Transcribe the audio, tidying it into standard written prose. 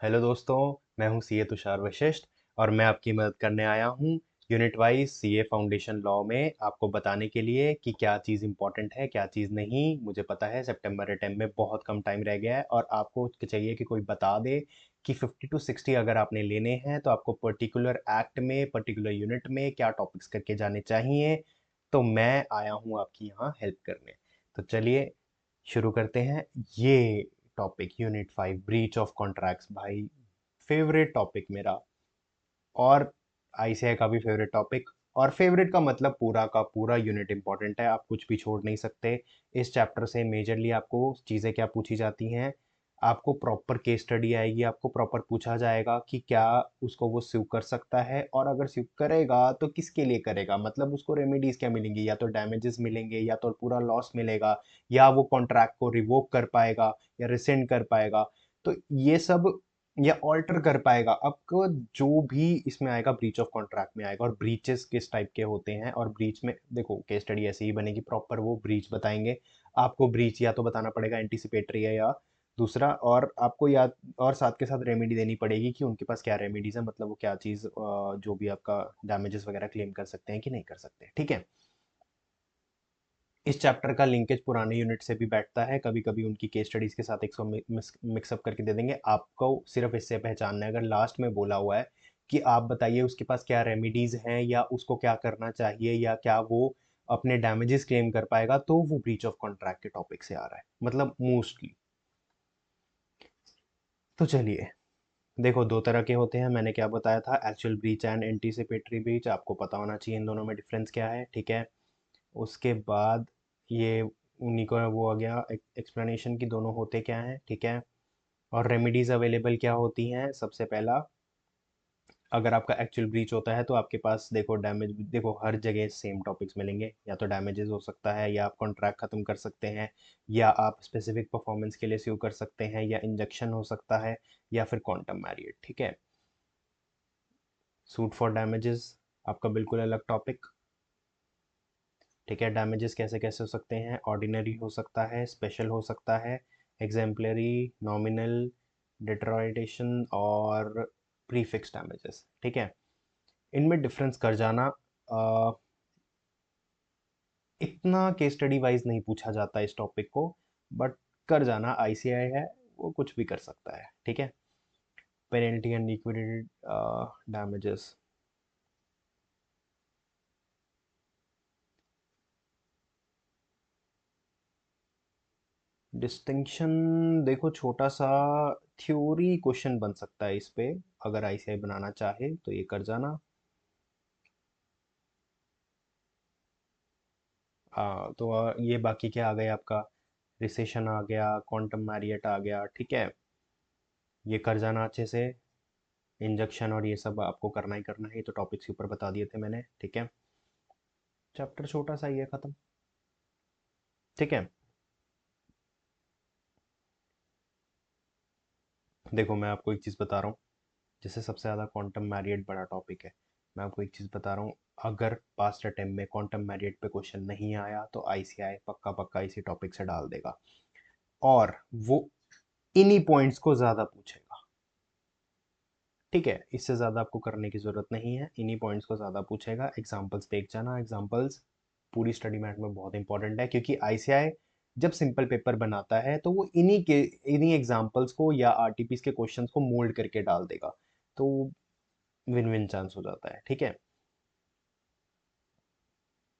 Hello दोस्तों। मैं हूं सीए तुषार वशिष्ठ और मैं आपकी मदद करने आया हूं unit wise CA foundation law में आपको बताने के लिए कि क्या चीज़ इंपॉर्टेंट है क्या चीज़ नहीं। मुझे पता है सितंबर अटेम्प्ट में बहुत कम टाइम रह गया है और आपको चाहिए कि कोई बता दे कि 50 to 60 अगर आपने लेने हैं तो आपको पर्टिकुलर एक्ट में पर्टिकुलर यूनिट में क्या टॉपिक्स करके जाने चाहिए। तो मैं आया हूँ आपकी यहाँ हेल्प करने। तो चलिए शुरू करते हैं। ये topic unit 5 breach of contracts, भाई फेवरेट टॉपिक मेरा और आईसीआई का भी फेवरेट टॉपिक। और फेवरेट का मतलब पूरा का पूरा यूनिट इंपॉर्टेंट है, आप कुछ भी छोड़ नहीं सकते। इस चैप्टर से मेजरली आपको चीज़ें क्या पूछी जाती हैं, आपको प्रॉपर केस स्टडी आएगी, आपको प्रॉपर पूछा जाएगा कि क्या उसको वो स्यू कर सकता है और अगर स्यू करेगा तो किसके लिए करेगा, मतलब उसको रेमेडीज क्या मिलेंगी, या तो डैमेजेस मिलेंगे या तो पूरा लॉस मिलेगा या वो कॉन्ट्रैक्ट को रिवोक कर पाएगा या रिसेंड कर पाएगा। तो ये सब या ऑल्टर कर पाएगा आपको, जो भी इसमें आएगा ब्रीच ऑफ कॉन्ट्रैक्ट में आएगा। और ब्रीचेस किस टाइप के होते हैं और ब्रीच में देखो केस स्टडी ऐसे ही बनेगी, प्रॉपर वो ब्रीच बताएंगे आपको। ब्रीच या तो बताना पड़ेगा एंटीसिपेटरी है या दूसरा, और आपको याद और साथ के साथ रेमेडी देनी पड़ेगी कि उनके पास क्या रेमेडीज है, मतलब वो क्या चीज़ जो भी आपका डैमेजेस वगैरह क्लेम कर सकते हैं कि नहीं कर सकते। ठीक है। इस चैप्टर का लिंकेज पुराने यूनिट से भी बैठता है, कभी कभी उनकी केस स्टडीज के साथ एक सौ मिक्सअप करके दे देंगे आपको। सिर्फ इससे पहचानना है, अगर लास्ट में बोला हुआ है कि आप बताइए उसके पास क्या रेमेडीज हैं या उसको क्या करना चाहिए या क्या वो अपने डैमेजेस क्लेम कर पाएगा, तो वो ब्रीच ऑफ कॉन्ट्रैक्ट के टॉपिक से आ रहा है, मतलब मोस्टली। तो चलिए देखो, दो तरह के होते हैं, मैंने क्या बताया था, actual breach and anticipatory breach. आपको पता होना चाहिए इन दोनों में डिफरेंस क्या है। ठीक है। उसके बाद ये उन्हीं को वो आ गया एक्सप्लेनेशन की दोनों होते क्या हैं। ठीक है। और रेमेडीज अवेलेबल क्या होती हैं। सबसे पहला, अगर आपका एक्चुअल ब्रीच होता है तो आपके पास देखो डैमेज, देखो हर जगह सेम टॉपिक्स मिलेंगे, या तो डैमेजेस हो सकता है या आप कॉन्ट्रैक्ट खत्म कर सकते हैं या आप स्पेसिफिक परफॉर्मेंस के लिए स्यू कर सकते हैं या इंजेक्शन हो सकता है या फिर क्वांटम मैरियड। ठीक है। सूट फॉर डैमेजेस आपका बिल्कुल अलग टॉपिक। ठीक है। डैमेजेस कैसे कैसे हो सकते हैं, ऑर्डिनरी हो सकता है, स्पेशल हो सकता है, एग्जाम्पलरी, नॉमिनल, डिट्रॉइटेशन और प्रीफिक्स डैमेजेस। ठीक है। इनमें डिफरेंस कर जाना। इतना केस स्टडी वाइज नहीं पूछा जाता इस टॉपिक को, बट कर जाना, आईसीआई है, वो कुछ भी कर सकता है। ठीक है। Penalty and liquidated damages. Distinction देखो, छोटा सा थ्योरी क्वेश्चन बन सकता है इस पे, अगर आईसीआई बनाना चाहे तो ये कर जाना। तो ये बाकी क्या आ गया आपका, रिसेशन आ गया, क्वांटम मैरियट आ गया। ठीक है। ये कर जाना अच्छे से। इंजेक्शन और ये सब आपको करना ही करना है, ये तो टॉपिक्स के ऊपर बता दिए थे मैंने। ठीक है। चैप्टर छोटा सा ही है, खत्म। ठीक है। देखो मैं आपको एक चीज़ बता रहा हूँ, जैसे सबसे ज़्यादा क्वांटम मैरियट बड़ा टॉपिक है। मैं आपको एक चीज़ बता रहा हूँ, अगर पास्ट अटेम्प्ट में क्वांटम मैरियट पे क्वेश्चन नहीं आया तो आईसीआई पक्का पक्का इसी टॉपिक से डाल देगा, और वो इन्हीं पॉइंट्स को ज़्यादा पूछेगा। ठीक है। इससे ज़्यादा आपको करने की ज़रूरत नहीं है, इन्हीं पॉइंट्स को ज़्यादा पूछेगा। एग्जाम्पल्स देख जाना, एग्जाम्पल्स पूरी स्टडी मैट में बहुत इंपॉर्टेंट है, क्योंकि आईसीआई जब सिंपल पेपर बनाता है तो वो इन्हीं एग्जाम्पल्स को या आरटीपीस के क्वेश्चंस को मोल्ड करके डाल देगा। तो विन विन चांस हो जाता है। ठीक है।